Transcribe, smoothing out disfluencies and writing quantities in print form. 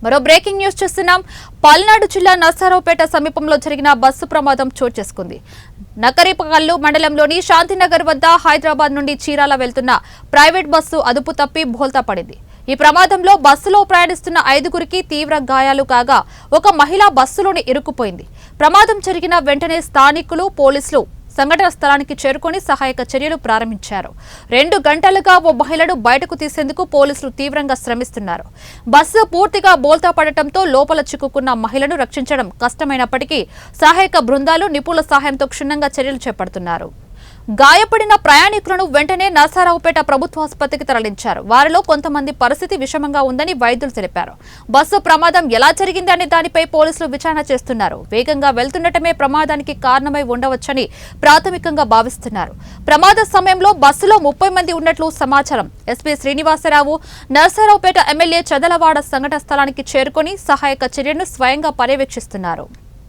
మరో breaking news చూస్తున్నాం. పల్నాడు జిల్లా నర్సారావుపేట సమీపంలో జరిగిన బస్సు ప్రమాదం చోటు చేసుకుంది. నకరిపకల్లు మండలంలోని శాంతినగర్ వద్ద హైదరాబాద్ నుండి చీరాల వెళ్తున్న ప్రైవేట్ బస్సు అదుపు తప్పి బోల్తా పడింది. ఈ ప్రమాదంలో బస్సులో ప్రయాణిస్తున్న 5గురికి తీవ్ర గాయాలు కాగా ఒక మహిళ బస్సులోనే ఇరుక్కుపోయింది. ప్రమాదం జరిగిన వెంటనే స్థానికులు, పోలీసులు సంఘటన స్థలానికి చేరుకొని సహాయక చర్యలు ప్రారంభించారు. 2 గంటలుగా ఓ మహిళను బయటకు తీసేందుకు పోలీసులు తీవ్రంగా శ్రమిస్తున్నారు. బస్సు పూర్తిగా బోల్తా పడటంతో లోపల చిక్కుకున్న మహిళను రక్షించడం కష్టమైనప్పటికీ సహాయక బృందాలు నిపుణుల సహాయంతో క్షుణ్ణంగా చర్యలు చేపడుతున్నారు. గాయపడిన ప్రయాణికులను వెంటనే నర్సారావుపేట ప్రభుత్వ ఆసుపత్రికి తరలించారు. వారిలో కొంతమంది పరిస్థితి విషమంగా ఉందని వైద్యులు తెలిపారు. బస్సు ప్రమాదం ఎలా జరిగిందనే దానిపై పోలీసులు విచారణ చేస్తున్నారు. వేగంగా వెళ్తుండటమే ప్రమాదానికి కారణమై ఉండవచ్చని ప్రాథమికంగా భావిస్తున్నారు. ప్రమాద సమయంలో బస్సులో 30 మంది ఉన్నట్లు సమాచారం. ఎస్పీ శ్రీనివాసరావు, నర్సారావుపేట ఎమ్మెల్యే చదలవాడ సంఘటన స్థలానికి చేరుకొని సహాయక చర్యను స్వయంగా పర్యవేక్షిస్తున్నారు.